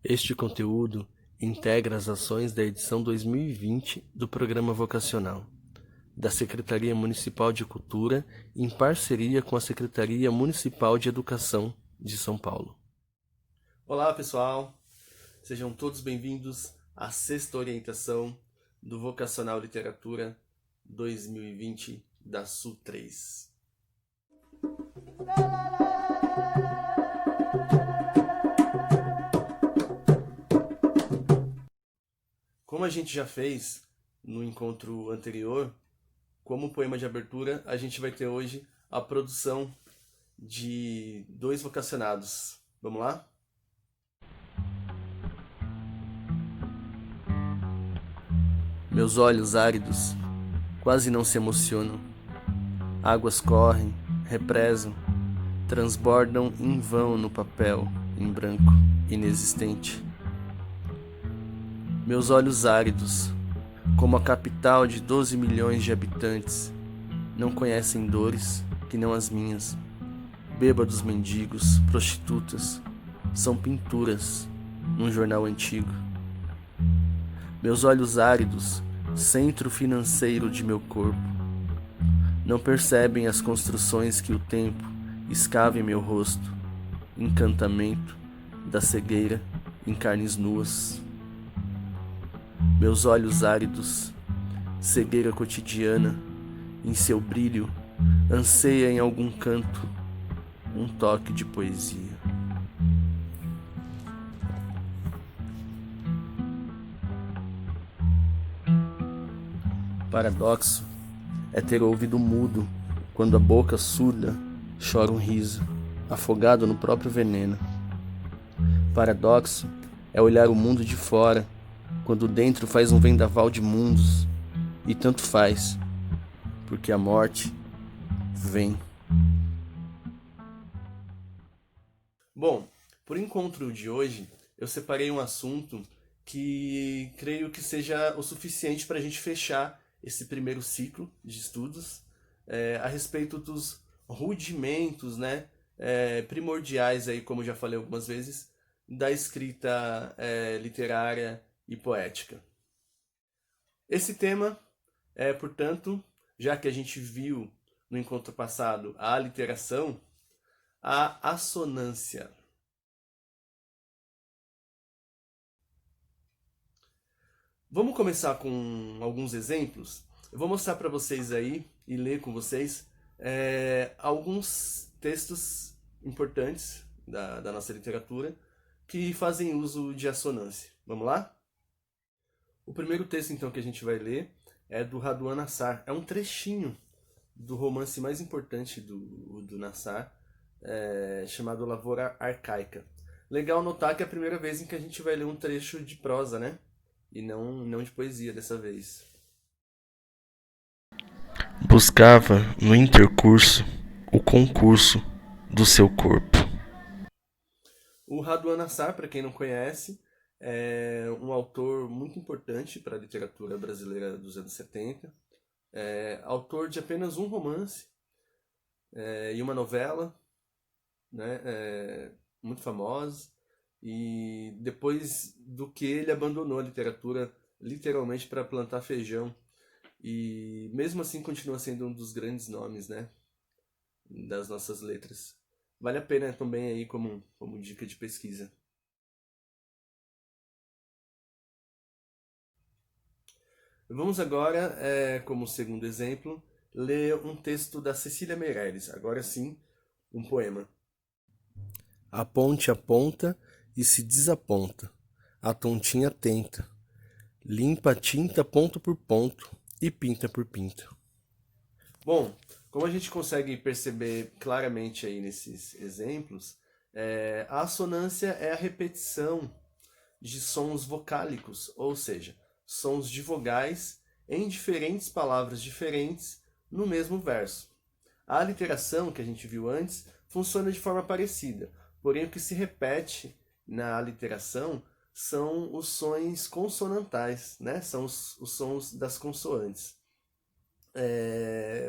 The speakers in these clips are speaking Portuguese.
Este conteúdo integra as ações da edição 2020 do Programa Vocacional, da Secretaria Municipal de Cultura, em parceria com a Secretaria Municipal de Educação de São Paulo. Olá, pessoal! Sejam todos bem-vindos à sexta orientação do Vocacional Literatura 2020 da Sul 3. Como a gente já fez no encontro anterior, como poema de abertura, a gente vai ter hoje a produção de 2 vocacionados. Vamos lá? Meus olhos áridos quase não se emocionam. Águas correm, represam, transbordam em vão no papel, em branco, inexistente. Meus olhos áridos, como a capital de 12 milhões de habitantes, não conhecem dores que não as minhas. Bêbados mendigos, prostitutas, são pinturas num jornal antigo. Meus olhos áridos, centro financeiro de meu corpo, não percebem as construções que o tempo escava em meu rosto, encantamento da cegueira em carnes nuas. Meus olhos áridos, cegueira cotidiana, em seu brilho, anseia em algum canto um toque de poesia. Paradoxo é ter ouvido mudo quando a boca surda chora um riso, afogado no próprio veneno. Paradoxo é olhar o mundo de fora quando dentro faz um vendaval de mundos, e tanto faz, porque a morte vem. Bom, por encontro de hoje, eu separei um assunto que creio que seja o suficiente para a gente fechar esse primeiro ciclo de estudos a respeito dos rudimentos, né, primordiais, aí, como já falei algumas vezes, da escrita literária e poética. Esse tema é, portanto, já que a gente viu no encontro passado a aliteração, a assonância. Vamos começar com alguns exemplos? Eu vou mostrar para vocês aí e ler com vocês alguns textos importantes da nossa literatura que fazem uso de assonância. Vamos lá? O primeiro texto, então, que a gente vai ler é do Raduan Nassar. É um trechinho do romance mais importante do Nassar, chamado Lavoura Arcaica. Legal notar que é a primeira vez em que a gente vai ler um trecho de prosa, né? E não de poesia dessa vez. Buscava no intercurso o concurso do seu corpo. O Raduan Nassar, para quem não conhece, é um autor muito importante para a literatura brasileira dos anos 70. Autor de apenas um romance e uma novela, né, muito famosos. E depois do que ele abandonou a literatura literalmente para plantar feijão. E mesmo assim continua sendo um dos grandes nomes, né, das nossas letras. Vale a pena também aí como dica de pesquisa. Vamos agora, como segundo exemplo, ler um texto da Cecília Meirelles. Agora sim, um poema. A ponte aponta e se desaponta. A tontinha tenta. Limpa a tinta ponto por ponto e pinta por pinta. Bom, como a gente consegue perceber claramente aí nesses exemplos, a assonância é a repetição de sons vocálicos, ou seja, sons de vogais em diferentes palavras diferentes no mesmo verso. A aliteração que a gente viu antes funciona de forma parecida, porém o que se repete na aliteração são os sons consonantais, né? São os sons das consoantes.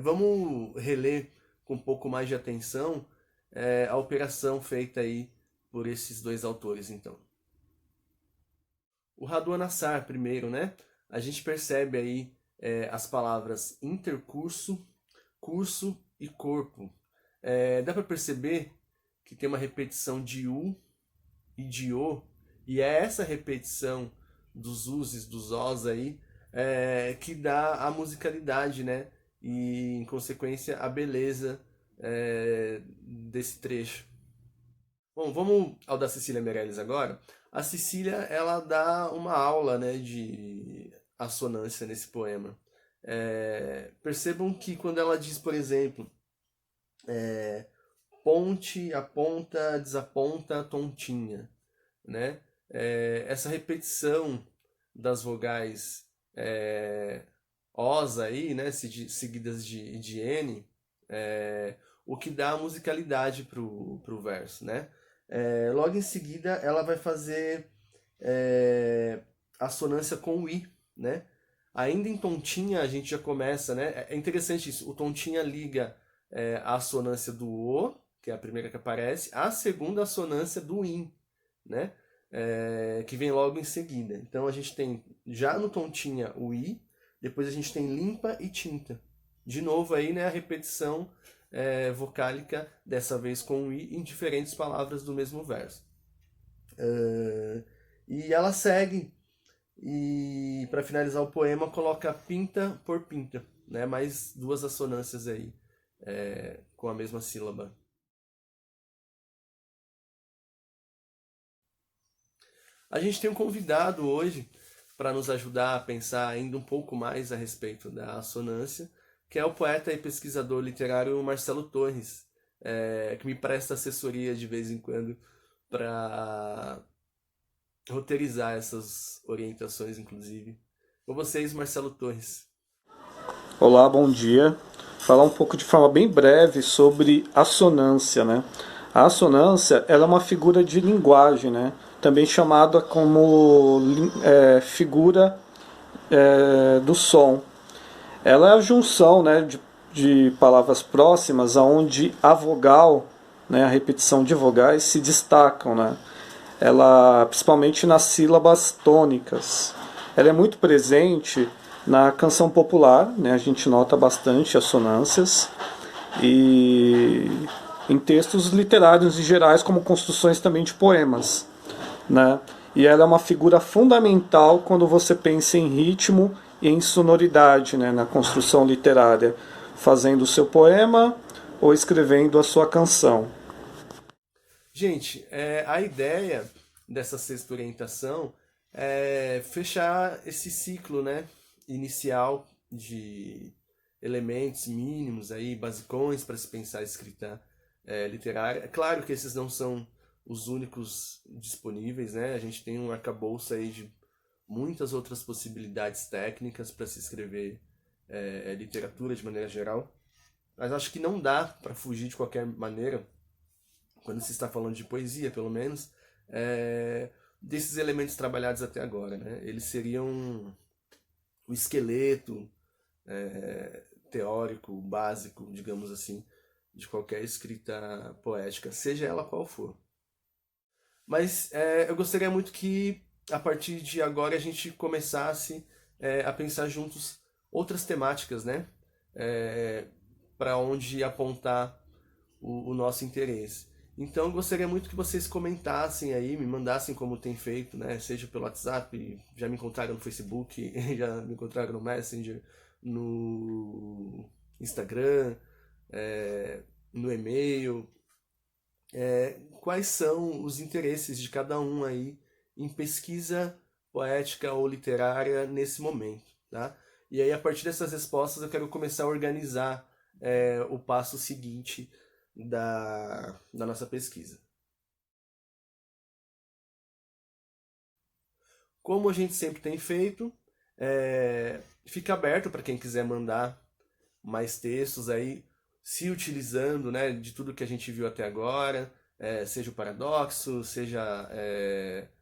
Vamos reler com um pouco mais de atenção a operação feita aí por esses 2 autores, então. o Raduanassar primeiro, né? A gente percebe aí as palavras intercurso, curso e corpo. Dá para perceber que tem uma repetição de U e de O, e é essa repetição dos U's e dos O's aí que dá a musicalidade, né? E, em consequência, a beleza desse trecho. Bom, vamos ao da Cecília Meirelles agora. A Cecília, ela dá uma aula, né, de assonância nesse poema. Percebam que quando ela diz, por exemplo, ponte, aponta, desaponta, tontinha, né? Essa repetição das vogais Os aí, né, seguidas de N, o que dá a musicalidade pro verso, né? Logo em seguida, ela vai fazer assonância com o I, né? Ainda em tontinha, a gente já começa, né? É interessante isso, o tontinha liga a assonância do O, que é a primeira que aparece, a segunda assonância do IN, né? Que vem logo em seguida. Então a gente tem já no tontinha o I, depois a gente tem limpa e tinta. De novo aí, né, a repetição vocálica, dessa vez com o I, em diferentes palavras do mesmo verso. E ela segue, e para finalizar o poema, coloca pinta por pinta, né? Mais duas assonâncias aí, com a mesma sílaba. A gente tem um convidado hoje para nos ajudar a pensar ainda um pouco mais a respeito da assonância, que é o poeta e pesquisador literário Marcelo Torres, que me presta assessoria de vez em quando para roteirizar essas orientações, inclusive. Com vocês, Marcelo Torres. Olá, bom dia. Falar um pouco de forma bem breve sobre assonância, né? A assonância, ela é uma figura de linguagem, né? Também chamada como figura do som. Ela é a junção, né, de palavras próximas onde a vogal, né, a repetição de vogais se destacam, né? Ela, principalmente nas sílabas tônicas. Ela é muito presente na canção popular, né? A gente nota bastante assonâncias, e em textos literários em gerais, como construções também de poemas, né? E ela é uma figura fundamental quando você pensa em ritmo e em sonoridade, né, na construção literária, fazendo o seu poema ou escrevendo a sua canção. Gente, a ideia dessa sexta orientação é fechar esse ciclo, né, inicial de elementos mínimos aí, basicões para se pensar a escrita literária. É claro que esses não são os únicos disponíveis, né? A gente tem um arcabouço aí de muitas outras possibilidades técnicas para se escrever literatura de maneira geral. Mas acho que não dá para fugir de qualquer maneira, quando se está falando de poesia, pelo menos, desses elementos trabalhados até agora, né? Eles seriam o esqueleto teórico, básico, digamos assim, de qualquer escrita poética, seja ela qual for. Mas eu gostaria muito que, a partir de agora, a gente começasse a pensar juntos outras temáticas, né? Para onde apontar o nosso interesse. Então, eu gostaria muito que vocês comentassem aí, me mandassem como tem feito, né? Seja pelo WhatsApp, já me encontraram no Facebook, já me encontraram no Messenger, no Instagram, no e-mail. Quais são os interesses de cada um aí em pesquisa poética ou literária nesse momento, tá? E aí, a partir dessas respostas, eu quero começar a organizar o passo seguinte da nossa pesquisa. Como a gente sempre tem feito, fica aberto para quem quiser mandar mais textos aí, se utilizando, né, de tudo que a gente viu até agora, seja o paradoxo, seja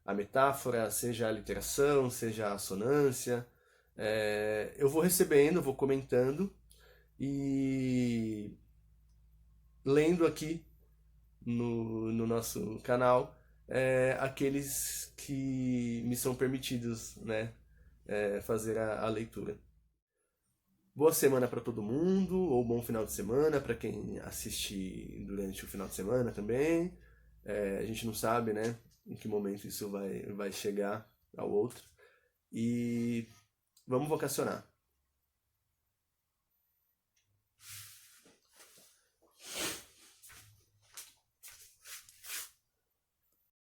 a metáfora, seja a literação, seja a assonância. Eu vou recebendo, vou comentando e lendo aqui no nosso canal aqueles que me são permitidos, né, fazer a leitura. Boa semana para todo mundo, ou bom final de semana para quem assiste durante o final de semana também. A gente não sabe, né, em que momento isso vai chegar ao outro. E vamos vocacionar.